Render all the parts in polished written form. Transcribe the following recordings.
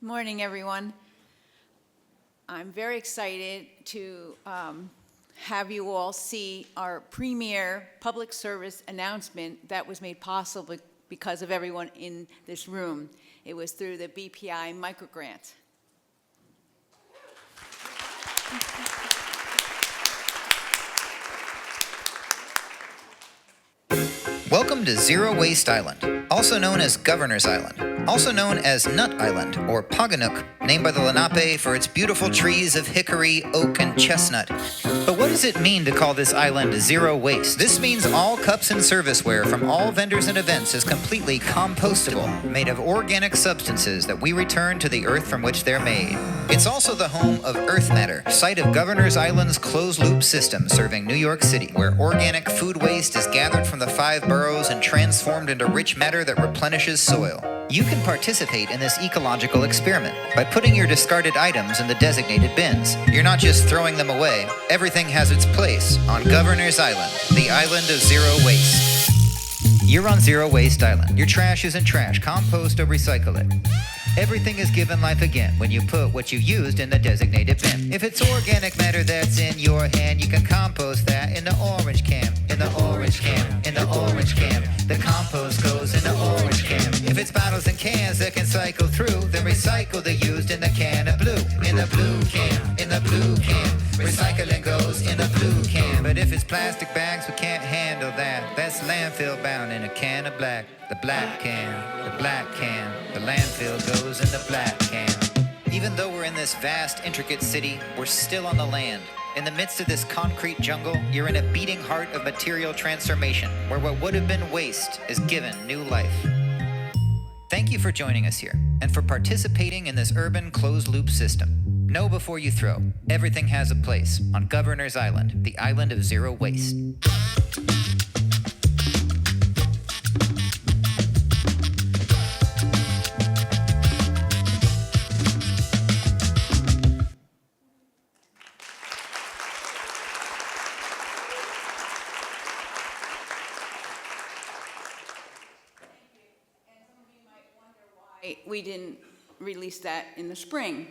Morning, everyone. I'm very excited to have you all see our premier public service announcement that was made possible because of everyone in this room. It was through the BPI Microgrant. Welcome to Zero Waste Island, also known as Governor's Island, also known as Nut Island or Paganook, named by the Lenape for its beautiful trees of hickory, oak, and chestnut. But what does it mean to call this island zero waste? This means all cups and serviceware from all vendors and events is completely compostable, made of organic substances that we return to the earth from which they're made. It's also the home of Earth Matter, site of Governor's Island's closed-loop system serving New York City, where organic food waste is gathered from the 5 boroughs and transformed into rich matter that replenishes soil. You can participate in this ecological experiment by putting your discarded items in the designated bins. You're not just throwing them away. Everything has its place on Governor's Island, the island of zero waste. You're on Zero Waste Island. Your trash isn't trash. Compost or recycle it. Everything is given life again when you put what you used in the designated bin. If it's organic matter that's in your hand, you can compost that in the orange can, in the orange can, in the orange can. The compost goes in the orange can. If it's bottles and cans that can cycle through, then recycle the used in the can of blue, in the blue can, in the blue can. Recycling goes in the blue can. But if it's plastic bags, we can't handle that. That's landfill bound in a can of black. The black can, the black can, the landfill goes in the black can. Even though we're in this vast, intricate city, we're still on the land. In the midst of this concrete jungle, you're in a beating heart of material transformation, where what would have been waste is given new life. Thank you for joining us here, and for participating in this urban closed-loop system. Know before you throw. Everything has a place on Governor's Island, the island of zero waste. We didn't release that in the spring.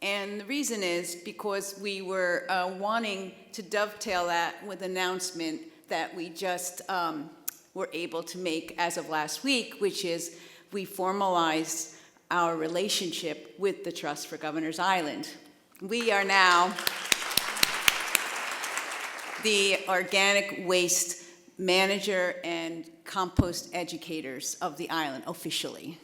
And the reason is because we were wanting to dovetail that with an announcement that we just were able to make as of last week, which is we formalized our relationship with the Trust for Governor's Island. We are now the organic waste manager and compost educators of the island officially.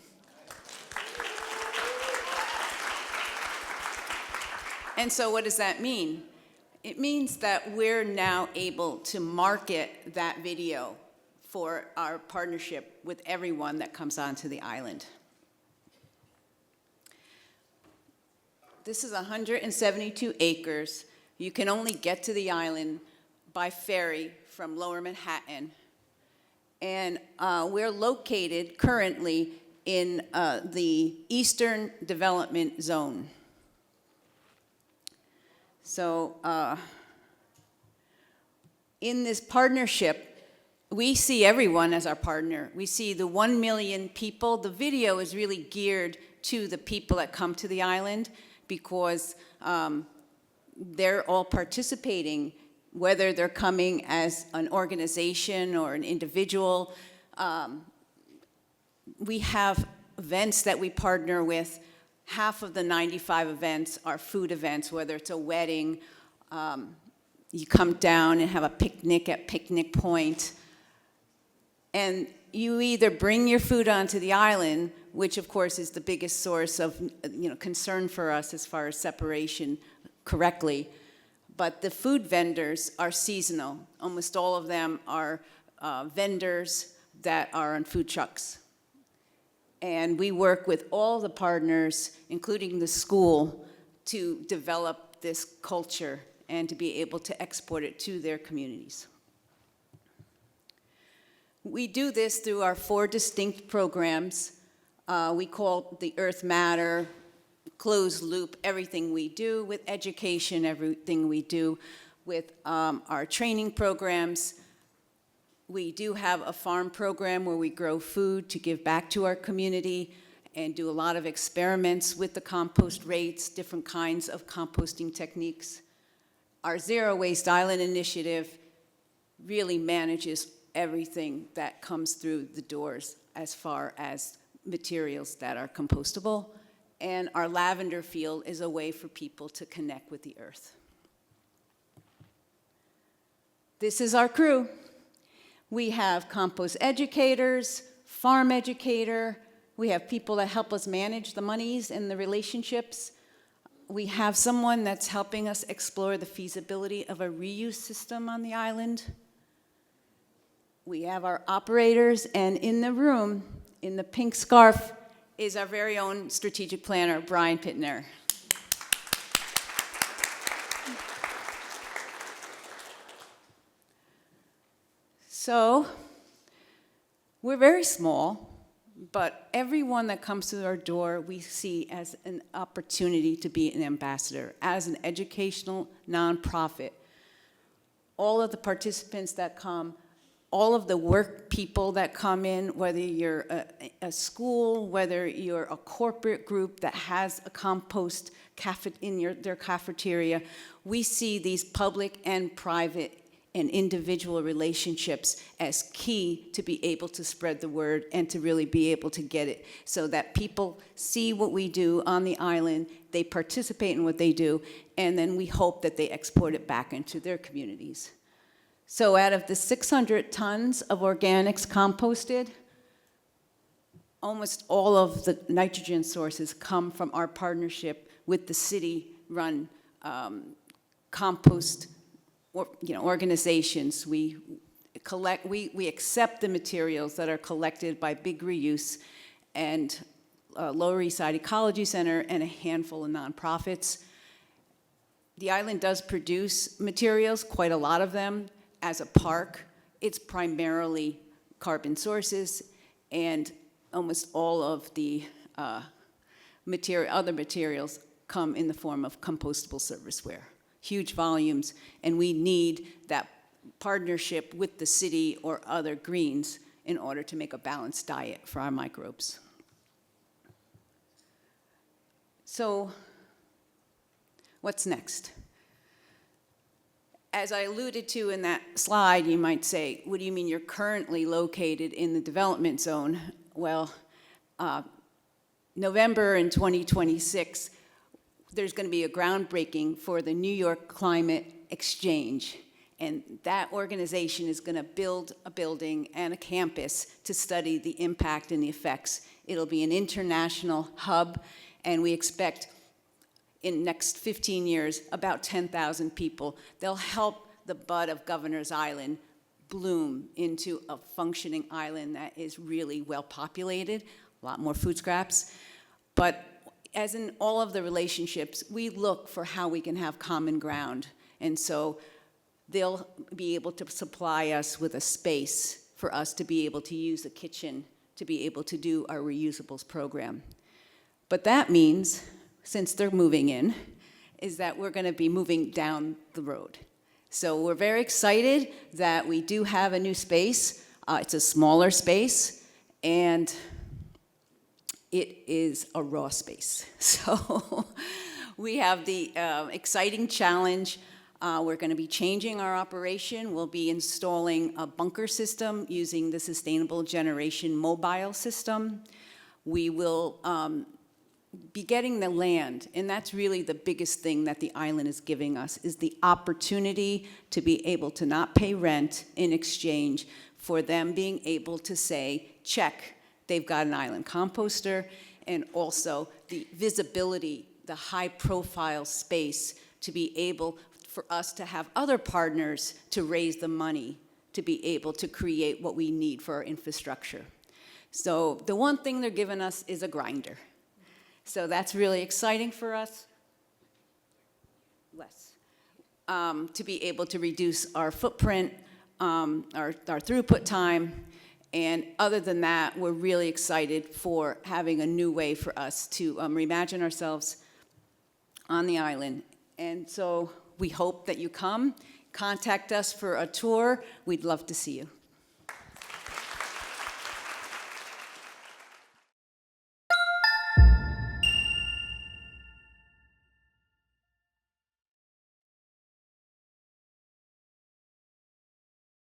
And so what does that mean? It means that we're now able to market that video for our partnership with everyone that comes onto the island. This is 172 acres. You can only get to the island by ferry from Lower Manhattan. And we're located currently in the Eastern Development Zone. So in this partnership, we see everyone as our partner. We see the 1 million people. The video is really geared to the people that come to the island because they're all participating, whether they're coming as an organization or an individual. We have events that we partner with. Half of the 95 events are food events, whether it's a wedding, you come down and have a picnic at Picnic Point, and you either bring your food onto the island, which of course is the biggest source of concern for us as far as separation correctly, but the food vendors are seasonal. Almost all of them are vendors that are on food trucks. And we work with all the partners, including the school, to develop this culture and to be able to export it to their communities. We do this through our 4 distinct programs. We call the Earth Matter, closed loop, everything we do with education, everything we do with our training programs. We do have a farm program where we grow food to give back to our community, and do a lot of experiments with the compost rates, different kinds of composting techniques. Our Zero Waste Island initiative really manages everything that comes through the doors as far as materials that are compostable. And our lavender field is a way for people to connect with the earth. This is our crew. We have compost educators, farm educator. We have people that help us manage the monies and the relationships. We have someone that's helping us explore the feasibility of a reuse system on the island. We have our operators, and in the room, in the pink scarf, is our very own strategic planner, Brian Pittner. So, we're very small, but everyone that comes through our door we see as an opportunity to be an ambassador, as an educational nonprofit. All of the participants that come, all of the work people that come in, whether you're a school, whether you're a corporate group that has a compost in their cafeteria, we see these public and private and individual relationships as key to be able to spread the word and to really be able to get it so that people see what we do on the island, they participate in what they do, and then we hope that they export it back into their communities. So out of the 600 tons of organics composted, almost all of the nitrogen sources come from our partnership with the city-run compost organizations. We accept the materials that are collected by Big Reuse and Lower East Side Ecology Center and a handful of nonprofits. The island does produce materials, quite a lot of them. As a park, it's primarily carbon sources, and almost all of the other materials come in the form of compostable serviceware. Huge volumes, and we need that partnership with the city or other greens in order to make a balanced diet for our microbes. So, what's next? As I alluded to in that slide, you might say, what do you mean you're currently located in the development zone? Well, November in 2026, there's going to be a groundbreaking for the New York Climate Exchange. And that organization is going to build a building and a campus to study the impact and the effects. It'll be an international hub, and we expect in the next 15 years, about 10,000 people. They'll help the bud of Governor's Island bloom into a functioning island that is really well populated, a lot more food scraps. But as in all of the relationships, we look for how we can have common ground. And so they'll be able to supply us with a space for us to be able to use the kitchen to be able to do our reusables program. But that means, since they're moving in, is that we're going to be moving down the road. So we're very excited that we do have a new space. It's a smaller space, and it is a raw space. So we have the exciting challenge. We're going to be changing our operation. We'll be installing a bunker system using the Sustainable Generation mobile system. We will be getting the land, and that's really the biggest thing that the island is giving us, is the opportunity to be able to not pay rent in exchange for them being able to say, check, they've got an island composter, and also the visibility, the high-profile space to be able for us to have other partners to raise the money to be able to create what we need for our infrastructure. So the one thing they're giving us is a grinder. So that's really exciting for us, to be able to reduce our footprint, our throughput time. And other than that, we're really excited for having a new way for us to reimagine ourselves on the island. And so we hope that you come, contact us for a tour. We'd love to see you.